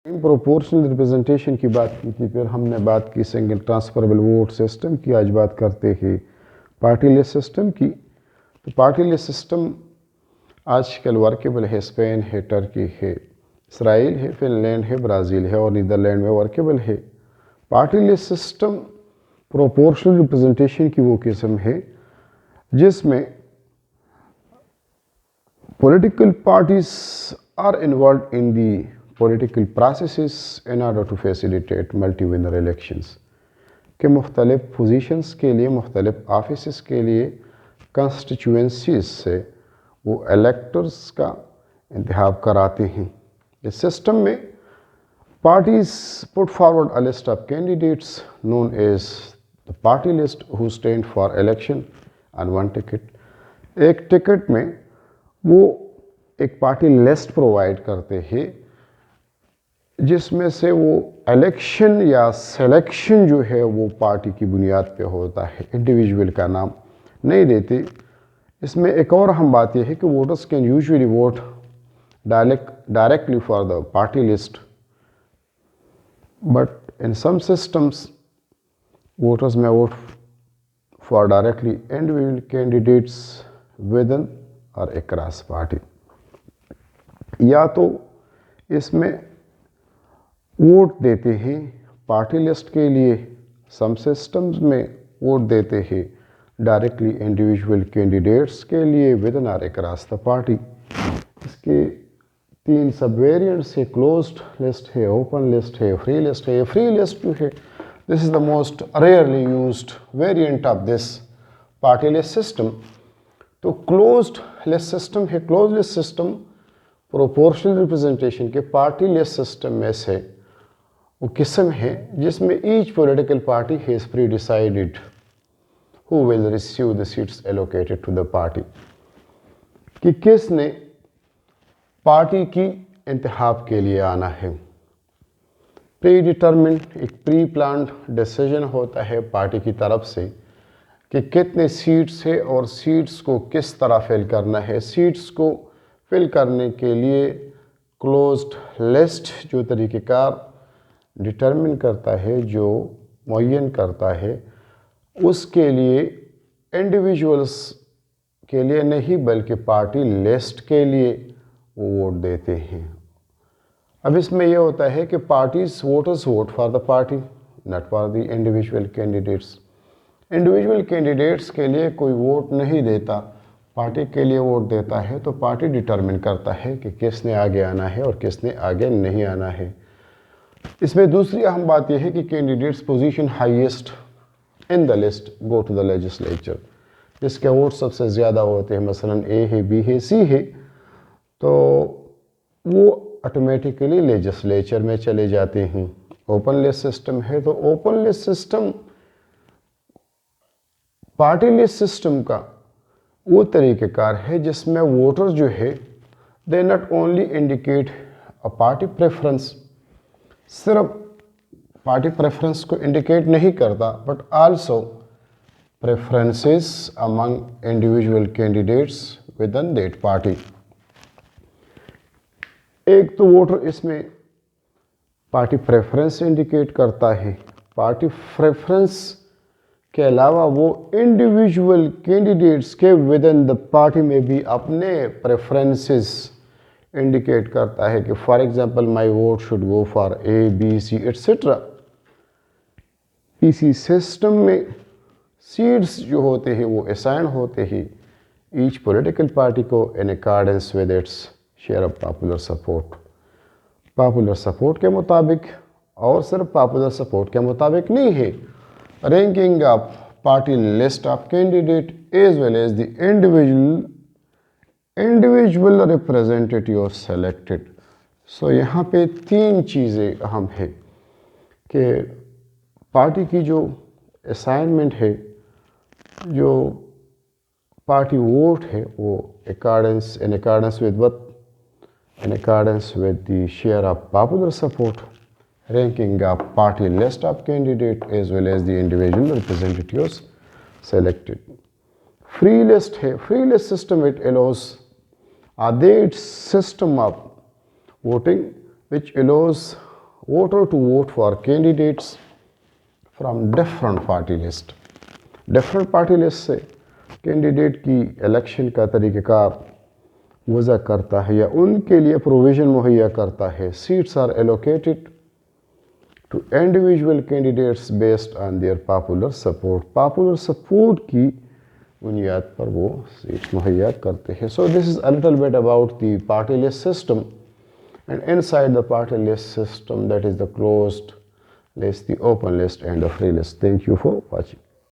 Proportional representation की बात की थी, फिर हमने बात की सिंगल ट्रांसफरेबल वोट सिस्टम की, आज बात करते हैं पार्टी लिस्ट सिस्टम की। तो पार्टी लिस्ट सिस्टम आजकल वर्केबल है, स्पेन है, टर्की है, इसराइल है, फिनलैंड है, ब्राज़ील है और नीदरलैंड में वर्केबल है। Party list system proportional representation की वो किस्म है जिसमें political parties are involved in the political processes in order to facilitate multi-winner elections के मुख्तलिफ पोजीशंस के लिए, मुख्तलिफ ऑफिस के लिए कंस्टिट्यूंसीज से वो इलेक्टर्स का इंतखाब कराते हैं। इस सिस्टम में parties put forward a list of candidates known as the party list who stand for election on one ticket. एक टिकट में वो एक पार्टी लिस्ट प्रोवाइड करते हैं जिसमें से वो इलेक्शन या सिलेक्शन जो है वो पार्टी की बुनियाद पे होता है, इंडिविजुअल का नाम नहीं देते। इसमें एक और अहम बात यह है कि voters can usually vote directly for the party list, but in some systems voters may vote for directly individual candidates within और across पार्टी। या तो इसमें वोट देते हैं पार्टी लिस्ट के लिए, सम सिस्टम्स में वोट देते हैं डायरेक्टली इंडिविजुअल कैंडिडेट्स के लिए विदिन और अक्रॉस द पार्टी। इसके तीन सब वेरिएंट्स है, क्लोज्ड लिस्ट है, ओपन लिस्ट है, फ्री लिस्ट है। फ्री लिस्ट जो है this is the most rarely used variant of this party list system. तो क्लोज्ड लिस्ट सिस्टम है, close list system proportional representation के पार्टी लिस्ट सिस्टम में से वो किस्म है जिसमें each political party has pre decided who will receive the seats allocated to the party, कि किसने पार्टी की इंतखाब के लिए आना है। प्री डिटर्मिन एक प्री प्लान्ड डिसीजन होता है पार्टी की तरफ से कि कितने सीट्स है और सीट्स को किस तरह फिल करना है। सीट्स को फिल करने के लिए क्लोज्ड लिस्ट जो तरीक़ेकार डिटर्मिन करता है, जो मुअय्यन करता है, उसके लिए इंडिविजुअल्स के लिए नहीं बल्कि पार्टी लिस्ट के लिए वो वोट देते हैं। अब इसमें यह होता है कि parties voters vote for the party not for the individual candidates. Individual candidates के लिए कोई वोट नहीं देता, पार्टी के लिए वोट देता है। तो पार्टी डिटर्मिन करता है कि किसने आगे आना है और किसने आगे नहीं आना है। इसमें दूसरी अहम बात यह है कि candidates position highest in the list go to the legislature. जिसके वोट सबसे ज़्यादा होते हैं, मसलन ए है, बी है, सी है, तो वो ऑटोमेटिकली लेजिस्लेचर में चले जाते हैं। ओपन लिस्ट सिस्टम है तो open list system party list system का वो तरीक़ेकार है जिसमें वोटर जो है they not only indicate a party preference, सिर्फ पार्टी प्रेफरेंस को इंडिकेट नहीं करता, but also preferences among individual candidates within that party. एक तो वोटर इसमें पार्टी प्रेफरेंस इंडिकेट करता है, पार्टी प्रेफरेंस के अलावा वो इंडिविजुअल कैंडिडेट्स के विदिन द पार्टी में भी अपने प्रेफरेंसेस इंडिकेट करता है कि for example my vote should go for A, B, C et cetera. इसी सिस्टम में सीट्स जो होते हैं वो असाइन होते हैं ईच पॉलिटिकल पार्टी को इन accordance with its share of popular support. Popular support के मुताबिक, और सिर्फ पॉपुलर सपोर्ट के मुताबिक नहीं है, ranking of party list of candidate as well as the individual representative selected. So यहाँ पे तीन चीज़ें अहम है कि पार्टी की जो असाइनमेंट है, जो पार्टी वोट है, वो in accordance with what, in accordance with the share of popular support, ranking of party list of candidate as well as the individual representatives selected. Free list है, free list system it allows that system of voting which allows voter to vote for candidates from different party list. Different party list से candidate की election का तरीक़ाकार वज़ा करता है या उनके लिए प्रोविज़न मुहैया करता है। Seats are allocated to individual candidates based on their popular support. Popular support की बुनियाद पर वो सीट्स मुहैया करते हैं। So this is a little bit about the party list system, and inside the party list system, that is the closed list, the open list and the free list. Thank you for watching.